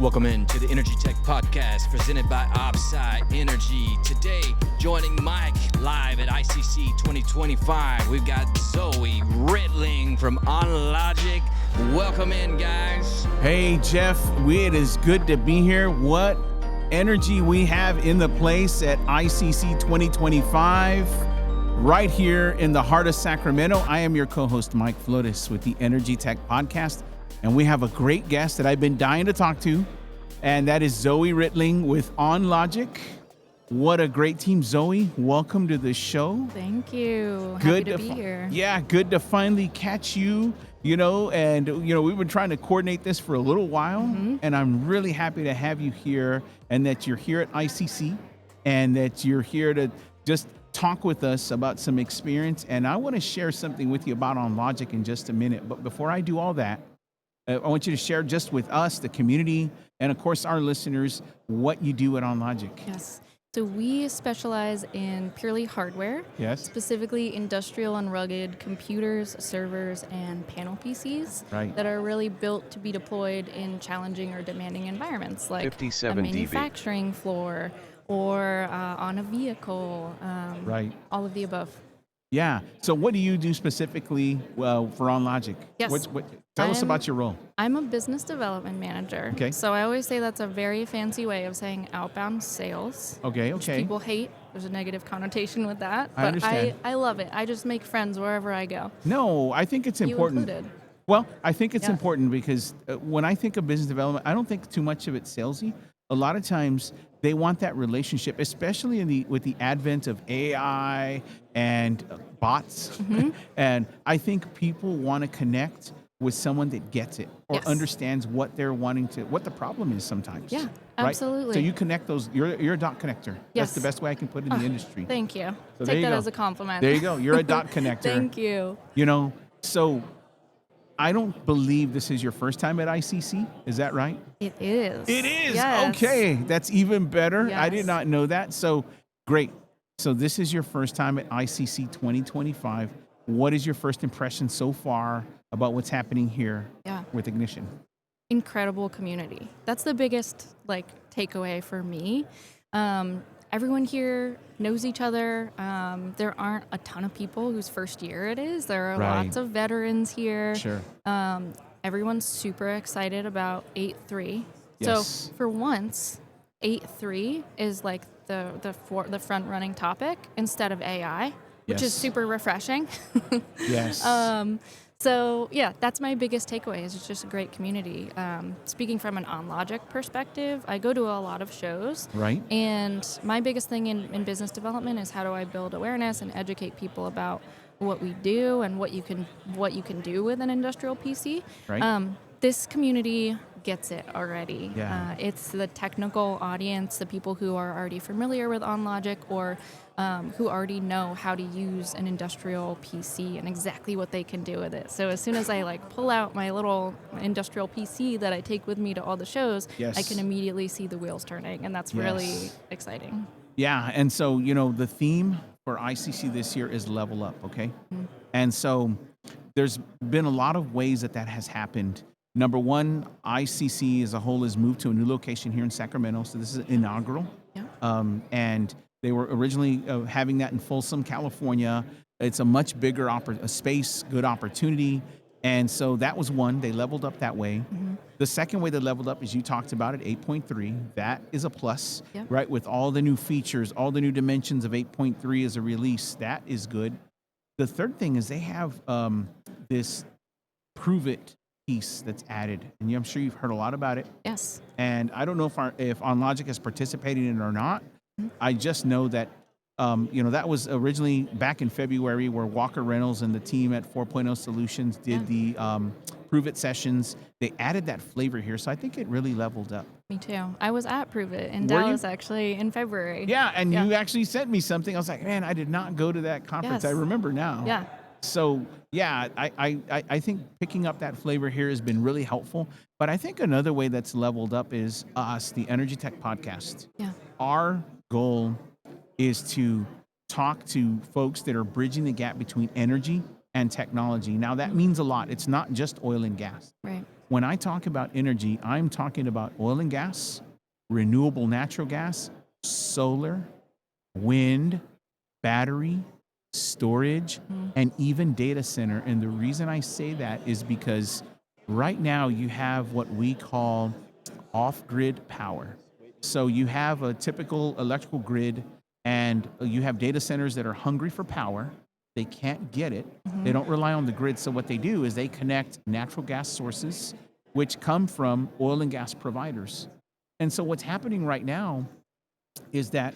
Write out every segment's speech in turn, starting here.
Welcome in to the Energy Tech Podcast presented by Offside Energy. Today, joining Mike live at ICC 2025, we've got Zoe Ritling from OnLogic. Welcome in, guys. Hey, Jeff, it is good to be here. What energy we have in the place at ICC 2025, right here in the heart of Sacramento. I am your co-host, Mike Flotis, with the Energy Tech Podcast. And we have a great guest that I've been dying to talk to, and that is Zoe Ritling with OnLogic. What a great team, Zoe. Welcome to the show. Thank you. Good Happy to be here. Yeah, good to finally catch you, we've been trying to coordinate this for a little while, and I'm really happy to have you here, and that you're here at ICC, and that you're here to just talk with us about some experience. And I want to share something with you about OnLogic in just a minute. But before I do all that, I want you to share just with us, the community, and of course our listeners, what you do at OnLogic. Yes. So we specialize in purely hardware, Yes. specifically industrial and rugged computers, servers, and panel PCs Right. that are really built to be deployed in challenging or demanding environments like 57 a manufacturing floor or on a vehicle, Right. all of the above. Yeah. So what do you do specifically for OnLogic? Yes. Tell us about your role. I'm a business development manager. Okay. So I always say that's a very fancy way of saying outbound sales. Okay. Which Okay. people hate. There's a negative connotation with that. I But understand. I love it. I just make friends wherever I go. No, I think it's You important. included. Well, I think it's Yeah. important because when I think of business development, I don't think too much of it salesy. A lot of times they want that relationship, especially with the advent of AI and bots. And I think people want to connect with someone that gets it or Yes. understands what they're wanting to, what the problem is sometimes. Yeah, right? absolutely. So you connect those. You're a dot connector. That's Yes. the best way I can put it in the industry. Thank you. So there Take you that go. as a compliment. There you go. You're a dot connector. Thank you. So I don't believe this is your first time at ICC. Is that right? It is. It is. Yes. Okay. That's even better. I did Yes. not know that. So great. So this is your first time at ICC 2025. What is your first impression so far about what's happening here Yeah. with Ignition? Incredible community. That's the biggest takeaway for me. Everyone here knows each other. There aren't a ton of people whose first year it is. There are Right. lots of veterans here. Sure. Everyone's super excited about 8.3. Yes. So for once, 8.3 is like the front running topic instead of AI, which Yes. is super refreshing. Yes. So yeah, that's my biggest takeaway. Is it's just a great community. Speaking from an OnLogic perspective, I go to a lot of shows. Right. And my biggest thing in business development is how do I build awareness and educate people about what we do and what you can do with an industrial PC. Right. This community gets it already. Yeah. It's the technical audience, the people who are already familiar with OnLogic or who already know how to use an industrial PC and exactly what they can do with it. So as soon as I pull out my little industrial PC that I take with me to all the shows, Yes. I can immediately see the wheels turning, and that's really Yes. exciting. Yeah, and so, the theme for ICC this year is level up, okay? And so there's been a lot of ways that has happened. Number one, ICC as a whole has moved to a new location here in Sacramento, so this is inaugural. Yeah. And they were originally having that in Folsom, California. It's a much bigger space, good opportunity. And so that was one. They leveled up that way. The second way they leveled up is you talked about it, 8.3. That is a plus, Yep. right? With all the new features, all the new dimensions of 8.3 as a release, that is good. The third thing is they have this prove it piece that's added. And I'm sure you've heard a lot about it. Yes. And I don't know if OnLogic is participating in it or not. I just know that, that was originally back in February where Walker Reynolds and the team at 4.0 Solutions did the Prove It sessions. They added that flavor here, so I think it really leveled up. Me too. I was at Prove It in Were you? Dallas actually in February. Yeah, and Yeah. you actually sent me something. I was like, man, I did not go to that conference. Yes. I remember now. Yeah. So, yeah, I think picking up that flavor here has been really helpful. But I think another way that's leveled up is us, the Energy Tech Podcast. Yeah. Our goal is to talk to folks that are bridging the gap between energy and technology. Now, that means a lot. It's not just oil and gas. Right. When I talk about energy, I'm talking about oil and gas, renewable natural gas, solar, wind, battery, storage, and even data center. And the reason I say that is because right now you have what we call off-grid power. So you have a typical electrical grid and you have data centers that are hungry for power. They can't get it. They don't rely on the grid. So what they do is they connect natural gas sources, which come from oil and gas providers. And so what's happening right now is that,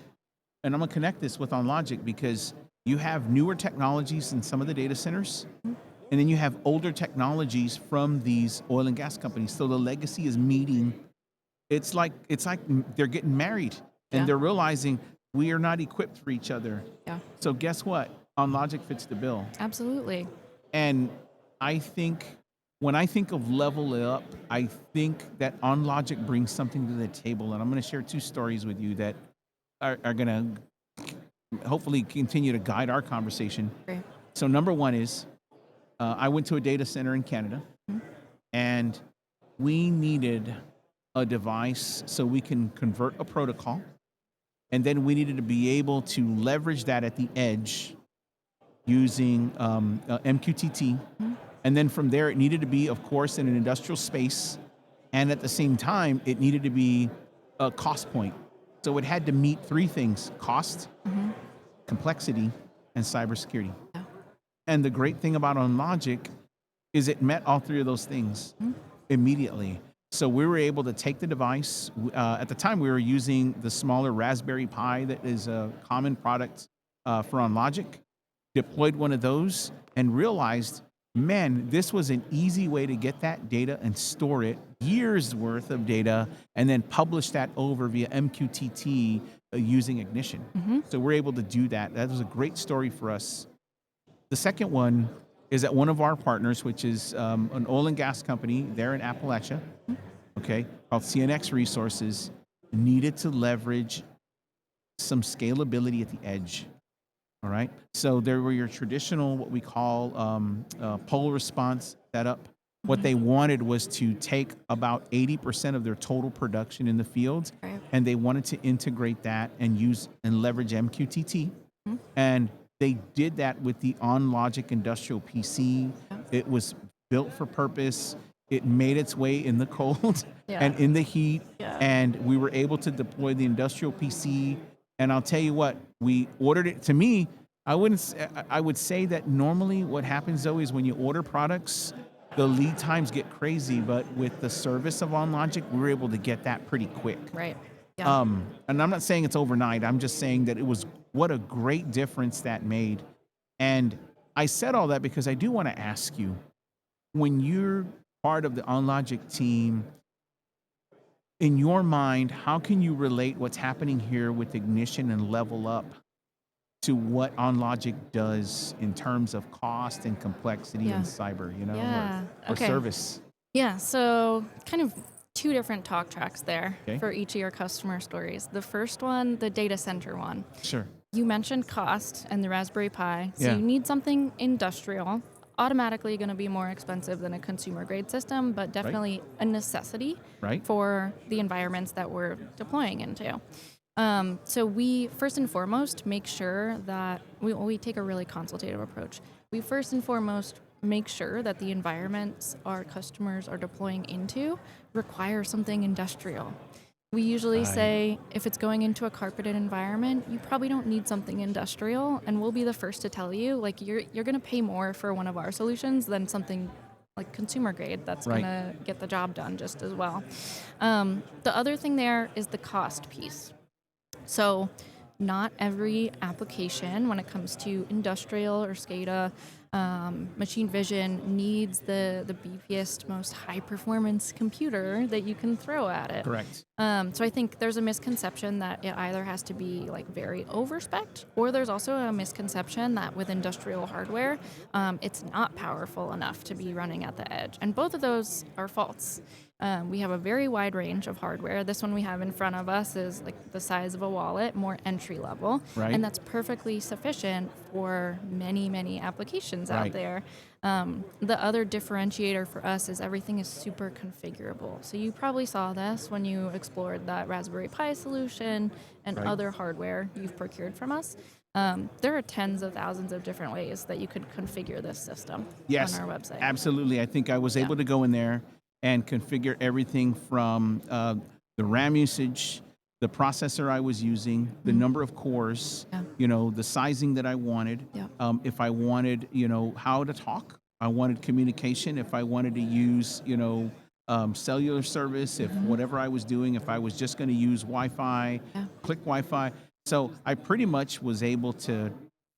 and I'm going to connect this with OnLogic because you have newer technologies in some of the data centers, and then you have older technologies from these oil and gas companies. So the legacy is meeting. It's like they're getting married, and they're realizing we are not equipped for each other. Yeah. So guess what? OnLogic fits the bill. Absolutely. And I think when I think of level up, I think that OnLogic brings something to the table. And I'm going to share 2 stories with you that are going to hopefully continue to guide our conversation. Great. So number one is I went to a data center in Canada, and we needed a device so we can convert a protocol. And then we needed to be able to leverage that at the edge using MQTT. And then from there, it needed to be, of course, in an industrial space. And at the same time, it needed to be a cost point. So it had to meet 3 things: cost, complexity, and cybersecurity. Yeah. And the great thing about OnLogic is it met all 3 of those things immediately. So we were able to take the device. At the time, we were using the smaller Raspberry Pi that is a common product for OnLogic. Deployed one of those and realized, man, this was an easy way to get that data and store it, years worth of data, and then publish that over via MQTT using Ignition. So we're able to do that. That was a great story for us. The second one is that one of our partners, which is an oil and gas company there in Appalachia, okay, called CNX Resources, needed to leverage some scalability at the edge. All right. So there were your traditional, what we call pole response setup. What they wanted was to take about 80% of their total production in the field, and they wanted to integrate that and use and leverage MQTT. And they did that with the OnLogic industrial PC. It was built for purpose. It made its way in the cold and in the heat, and we were able to deploy the industrial PC. And I'll tell you what, we ordered it. To me, I would say that normally what happens, Zoe, is when you order products, the lead times get crazy. But with the service of OnLogic, we were able to get that pretty quick. Right. Yeah. And I'm not saying it's overnight. I'm just saying that it was what a great difference that made. And I said all that because I do want to ask you, when you're part of the OnLogic team, in your mind, how can you relate what's happening here with Ignition and Level Up to what OnLogic does in terms of cost and complexity and cyber, or service? Yeah, so kind of 2 different talk tracks there for each of your customer stories. The first one, the data center one. Sure. You mentioned cost and the Raspberry Pi. So you need something industrial, automatically going to be more expensive than a consumer grade system, but definitely a necessity for the environments that we're deploying into. So we first and foremost make sure that we take a really consultative approach. We first and foremost make sure that the environments our customers are deploying into require something industrial. We usually say if it's going into a carpeted environment, you probably don't need something industrial, and we'll be the first to tell you, like, you're going to pay more for one of our solutions than something like consumer grade that's going to get the job done just as well. The other thing there is the cost piece. So not every application when it comes to industrial or SCADA, machine vision needs the beefiest, most high-performance computer that you can throw at it. Correct. So I think there's a misconception that it either has to be like very over-spec'd, or there's also a misconception that with industrial hardware, it's not powerful enough to be running at the edge. And both of those are false. We have a very wide range of hardware. This one we have in front of us is like the size of a wallet, more entry level. And that's perfectly sufficient for many, many applications options Right. out there. The other differentiator for us is everything is super configurable. So you probably saw this when you explored that Raspberry Pi solution and Right. other hardware you've procured from us. There are tens of thousands of different ways that you could configure this system Yes, on our website. absolutely. I think I was Yeah. able to go in there and configure everything from the RAM usage, the processor I was using, the number of cores, Yeah. the sizing that I wanted. Yeah. If I wanted, how to talk, I wanted communication. If I wanted to use, cellular service, if whatever I was doing, if I was just going to use Wi-Fi, Yeah. click Wi-Fi. So I pretty much was able to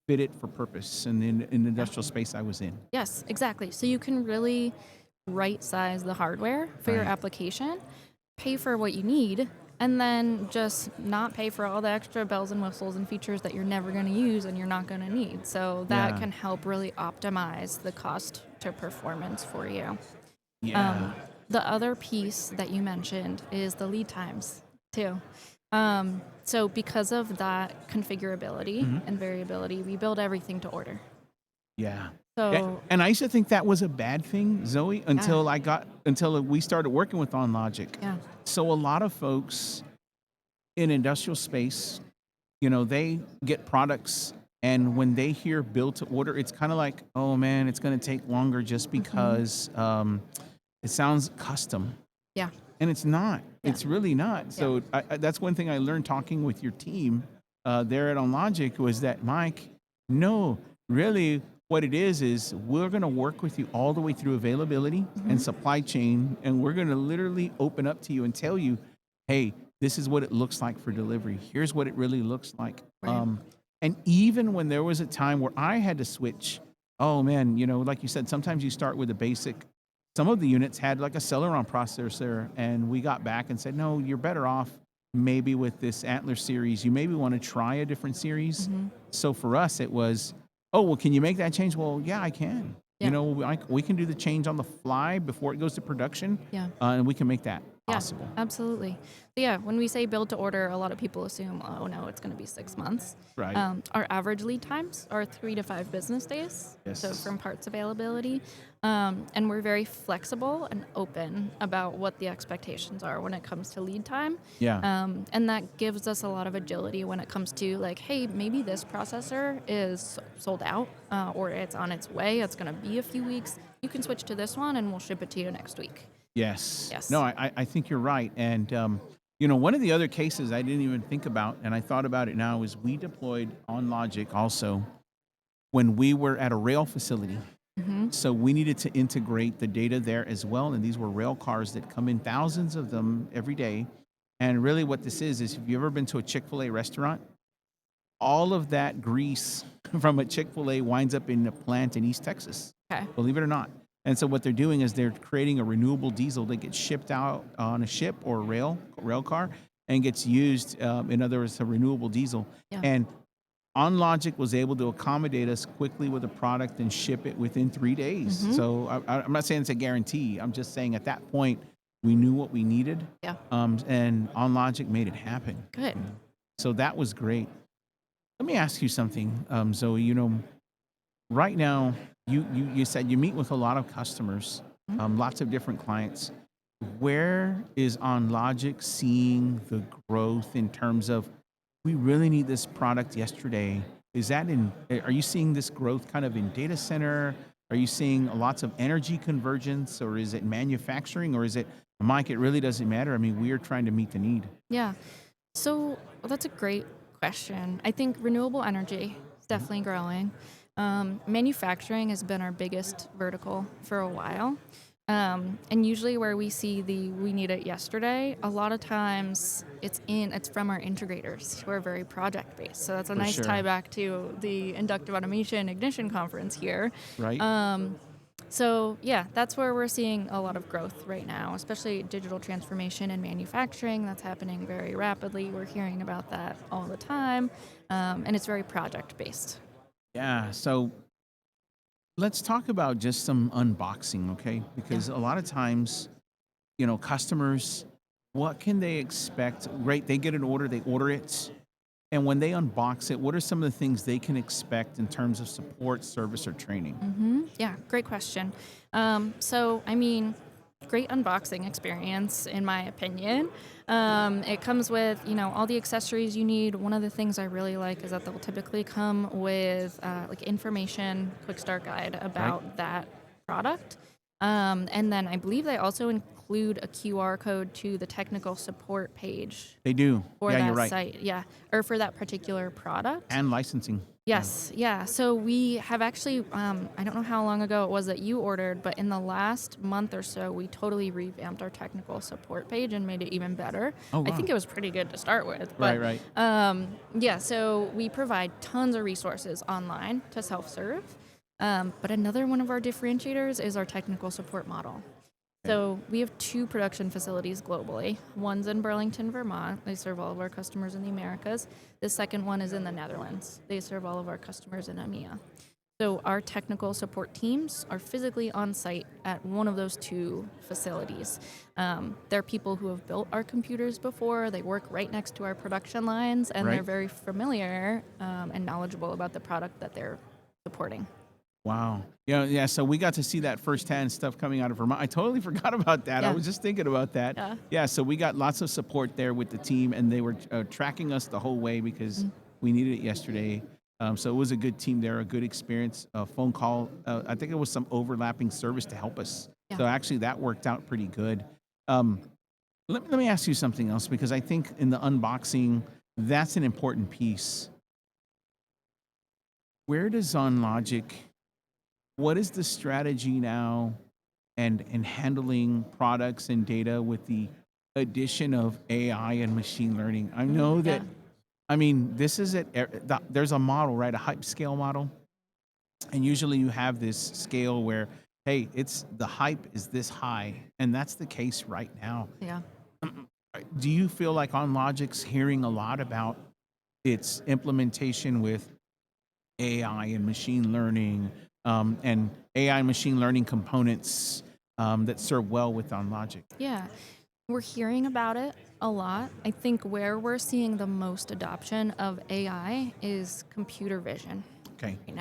fit it for purpose in the industrial space I was in. Yes, exactly. So you can really right size the hardware for your Right. application, pay for what you need, and then just not pay for all the extra bells and whistles and features that you're never going to use and you're not going to need. So that Yeah. can help really optimize the cost to performance for you. Yeah. The other piece that you mentioned is the lead times too. So because of that configurability and variability, we build everything to order. Yeah. So And I used to think that was a bad thing, Zoe, until we started working with OnLogic. yeah, So a lot of folks in industrial space, they get products, and when they hear build to order, it's kind of like, oh man, it's going to take longer just because it sounds custom. yeah, And it's not. Yeah. It's really not. So that's one thing I learned talking with your team there at OnLogic was that, Mike, no, really what it is we're going to work with you all the way through availability and supply chain, and we're going to literally open up to you and tell you, hey, this is what it looks like for delivery. Here's what it really looks like. Right. And even when there was a time where I had to switch, oh man, like you said, sometimes you start with a basic. Some of the units had like a Celeron processor, and we got back and said, no, you're better off maybe with this Antler series. You maybe want to try a different series. So for us, it was, oh, well, can you make that change? Well, yeah, I can. Yeah. We can do the change on the fly before it goes to production, yeah. and we can make that Yeah, possible. absolutely. But yeah, when we say build to order, a lot of people assume, oh no, it's going to be 6 months. Right. Our average lead times are 3 to 5 business days. Yes. So from parts availability. And we're very flexible and open about what the expectations are when it comes to lead time. Yeah. And that gives us a lot of agility when it comes to like, hey, maybe this processor is sold out or it's on its way. It's going to be a few weeks. You can switch to this one and we'll ship it to you next week. Yes. Yes. No, I think you're right. And, one of the other cases I didn't even think about, and I thought about it now, is we deployed OnLogic also when we were at a rail facility. So we needed to integrate the data there as well. And these were rail cars that come in, thousands of them every day. And really what this is if you've ever been to a Chick-fil-A restaurant, all of that grease from a Chick-fil-A winds up in a plant in East Texas, Okay. believe it or not. And so what they're doing is they're creating a renewable diesel that gets shipped out on a ship or a rail car and gets used, in other words, a renewable diesel. Yeah. And OnLogic was able to accommodate us quickly with a product and ship it within 3 days. So I'm not saying it's a guarantee. I'm just saying at that point, we knew what we needed. Yeah. And OnLogic made it happen. Good. So that was great. Let me ask you something, Zoe. Right now, you said you meet with a lot of customers, lots of different clients. Where is OnLogic seeing the growth in terms of, we really need this product yesterday? Are you seeing this growth kind of in data center? Are you seeing lots of energy convergence, or is it manufacturing, or is it, Mike, it really doesn't matter? I mean, we are trying to meet the need. Yeah. So that's a great question. I think renewable energy is definitely growing. Manufacturing has been our biggest vertical for a while. And usually where we see we need it yesterday, a lot of times it's from our integrators who are very project based. So that's a nice sure. tie back to the Inductive Automation Ignition conference here. Right. So yeah, that's where we're seeing a lot of growth right now, especially digital transformation and manufacturing. That's happening very rapidly. We're hearing about that all the time. And it's very project based. Yeah. So let's talk about just some unboxing, okay? Because a lot of times, customers, what can they expect? Right, they get an order, they order it, And when they unbox it, what are some of the things they can expect in terms of support, service, or training? Yeah, great question. So, I mean, great unboxing experience, in my opinion. It comes with, all the accessories you need. One of the things I really like is that they'll typically come with like information, quick start guide about that product. And then I believe they also include a QR code to the technical support page They do. for Yeah, that you're right. site. Yeah, or for that particular product. And licensing. Yes, yeah. So we have actually, I don't know how long ago it was that you ordered, but in the last month or so, we totally revamped our technical support page and made it even better. Oh, I wow. think it was pretty good to start with. But, Right. yeah, so we provide tons of resources online to self-serve. But another one of our differentiators is our technical support model. So we have 2 production facilities globally. One's in Burlington, Vermont. They serve all of our customers in the Americas. The second one is in the Netherlands. They serve all of our customers in EMEA. So our technical support teams are physically on site at one of those 2 facilities. They're people who have built our computers before. They work right next to our production lines, and they're very familiar and knowledgeable about the product that they're supporting. Wow. Yeah. So we got to see that firsthand stuff coming out of Vermont. I totally forgot about that. I Yeah. was just thinking about that. Yeah. So we got lots of support there with the team, and they were tracking us the whole way because we needed it yesterday. So it was a good team there, a good experience. A phone call. I think it was some overlapping service to help us. Yeah. So actually, that worked out pretty good. Let me ask you something else, because I think in the unboxing, that's an important piece. Where does OnLogic? What is the strategy now and handling products and data with the addition of AI and machine learning? I know that, this is there's a model, right? A hype scale model. And usually you have this scale where, hey, the hype is this high. And that's the case right now. Yeah. Do you feel like OnLogic's hearing a lot about its implementation with AI and machine learning, and AI and machine learning components that serve well with OnLogic? Yeah. We're hearing about it a lot. I think where we're seeing the most adoption of AI is computer vision Okay. right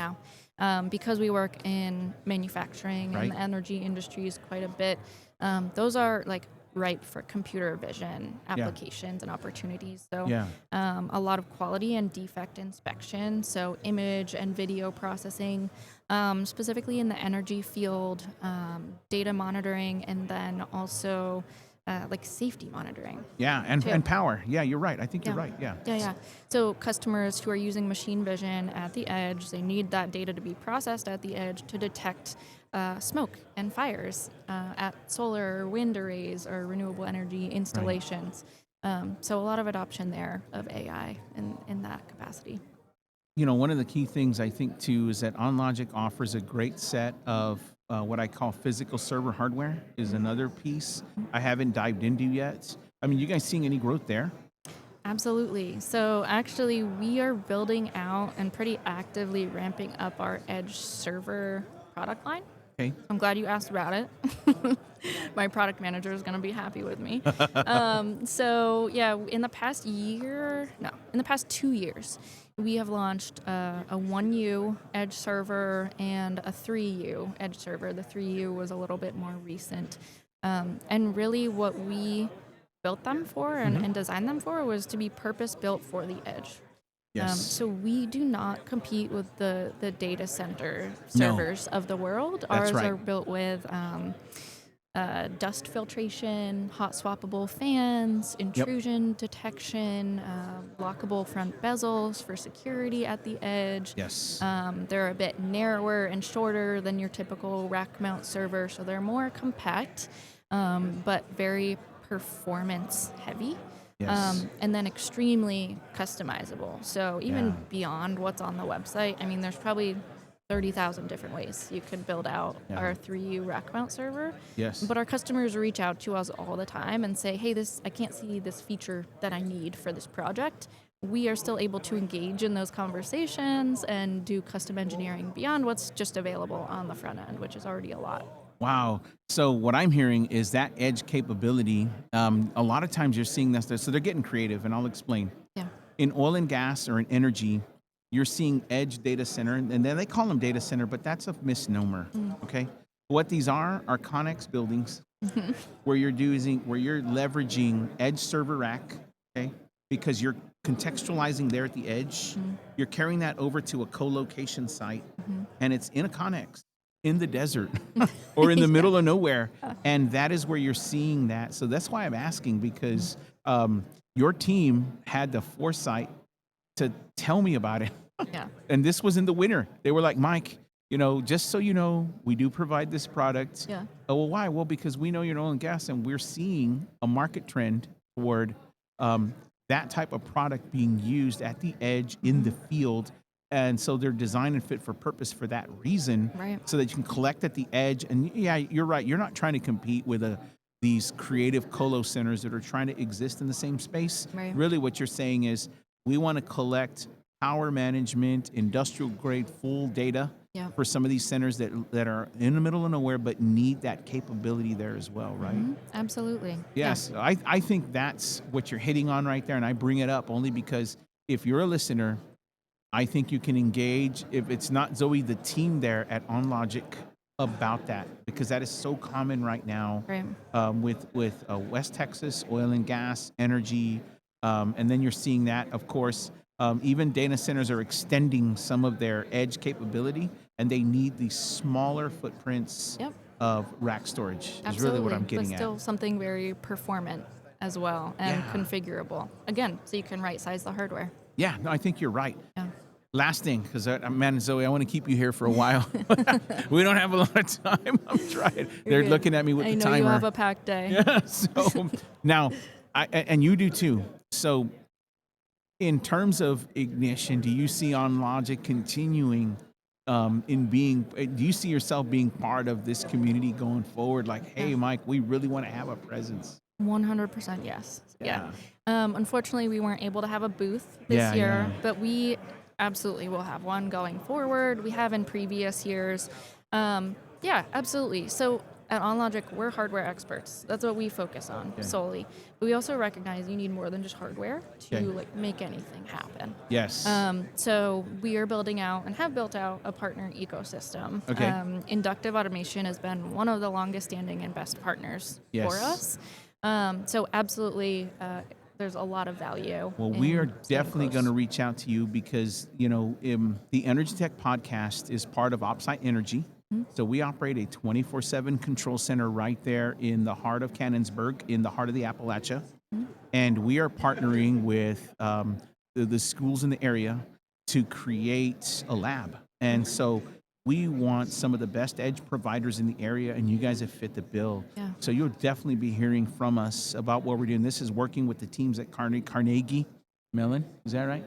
now. Because we work in manufacturing and the energy industries quite a bit, those are like ripe for computer vision applications and opportunities. So a lot of quality and defect inspection, so image and video processing, specifically in the energy field, data monitoring, and then also like safety monitoring. Yeah, and power. Yeah, you're right. I think you're right. Yeah. Yeah. So customers who are using machine vision at the edge, they need that data to be processed at the edge to detect smoke and fires at solar, wind arrays, or renewable energy installations. So a lot of adoption there of AI in that capacity. One of the key things I think too is that OnLogic offers a great set of what I call physical server hardware is another piece I haven't dived into yet. You guys seeing any growth there? Absolutely. So actually, we are building out and pretty actively ramping up our edge server product line. Okay. I'm glad you asked about it. My product manager is going to be happy with me. So yeah, in the past 2 years, we have launched a 1U edge server and a 3U edge server. The 3U was a little bit more recent. And really what we built them for and designed them for was to be purpose-built for the edge. Yes. So we do not compete with the data center servers of the world. That's Ours right. are built with dust filtration, hot swappable fans, intrusion detection, lockable front bezels for security at the edge. Yes. They're a bit narrower and shorter than your typical rack mount server, so they're more compact, but very performance heavy. Yes. And then extremely customizable. So even beyond what's on the website, there's probably 30,000 different ways you could build out our 3U rack mount server. Yes. But our customers reach out to us all the time and say, hey, I can't see this feature that I need for this project. We are still able to engage in those conversations and do custom engineering beyond what's just available on the front end, which is already a lot. Wow. So what I'm hearing is that edge capability, a lot of times you're seeing that, so they're getting creative, and I'll explain. Yeah. in oil and gas or in energy, you're seeing edge data center, and then they call them data center, but that's a misnomer. Okay, what these are CONEX buildings where you're leveraging edge server rack. Okay, because you're contextualizing there at the edge, you're carrying that over to a co-location site, and it's in a CONEX in the desert or in the middle of nowhere, and that is where you're seeing that. So that's why I'm asking, because your team had the foresight to tell me about it. Yeah. And this was in the winter. They were like, Mike, just so you know, we do provide this product. Yeah. Oh, well, why? Well, because we know you're in oil and gas, and we're seeing a market trend toward that type of product being used at the edge in the field. And so they're designed and fit for purpose for that reason, Right. so that you can collect at the edge. And yeah, you're right. You're not trying to compete with these creative colo centers that are trying to exist in the same space. Right. Really what you're saying is we want to collect power management, industrial grade full data Yeah. for some of these centers that are in the middle of nowhere but need that capability there as well, right? Absolutely. Yes, I think that's what you're hitting on right there, and I bring it up only because if you're a listener, I think you can engage, if it's not Zoe, the team there at OnLogic about that, because that is so common right now. Right. With West Texas, oil and gas, energy, and then you're seeing that, of course, even data centers are extending some of their edge capability, and they need these smaller footprints Yep. of rack storage, is Absolutely. really what I'm getting but still at. something very performant as well and Yeah. configurable. Again, so you can right size the hardware. Yeah, no, I think you're right. Yeah. Last thing, because man, Zoe, I want to keep you here for a while. We don't have a lot of time. I'm trying. They're good. looking at me with I the know timer. you have a packed day. Yeah. So now, and you do too. So, in terms of Ignition, do you see OnLogic continuing in being? Do you see yourself being part of this community going forward? Like, hey, Mike, we really want to have a presence. 100% yes. Yeah. Unfortunately, we weren't able to have a booth this Yeah, year, yeah. but we absolutely will have one going forward. We have in previous years. Yeah, absolutely. So at OnLogic, we're hardware experts. That's what we focus on solely. But we also recognize you need more than just hardware to like make anything happen. Yes. So we are building out and have built out a partner ecosystem. Okay. Inductive automation has been one of the longest standing and best partners Yes. for us. So absolutely, there's a lot of value. Well, we in are staying definitely close. going to reach out to you because, the Energy Tech podcast is part of Opsite Energy. So we operate a 24/7 control center right there in the heart of Cannonsburg, in the heart of the Appalachia. And we are partnering with the schools in the area to create a lab. And so we want some of the best edge providers in the area, and you guys have fit the bill. Yeah. So you'll definitely be hearing from us about what we're doing. This is working with the teams at Carnegie Mellon. Is that right?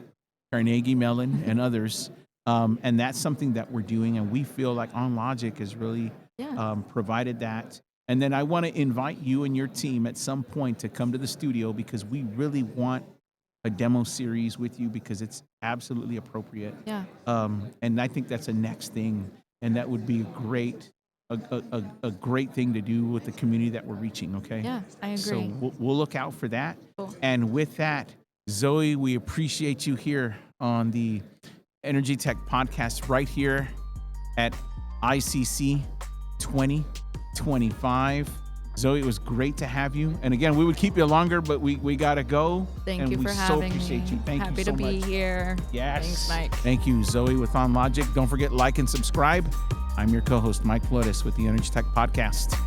Carnegie Mellon and others. And that's something that we're doing, and we feel like OnLogic has really provided that. And then I want to invite you and your team at some point to come to the studio, because we really want a demo series with you, because it's absolutely appropriate. Yeah. And I think that's a next thing, and that would be a great thing to do with the community that we're reaching. Okay. Yeah, I agree. So we'll look out for that. Cool. And with that, Zoe, we appreciate you here on the Energy Tech podcast right here at ICC 2025. Zoe, it was great to have you. And again, we would keep you longer, but we got to go. Thank you for we so having appreciate me. you. Thank Happy you so to be much. here. Yes. Thanks, Mike. Thank you, Zoe with OnLogic. Don't forget, like and subscribe. I'm your co-host, Mike Flores with the Energy Tech podcast.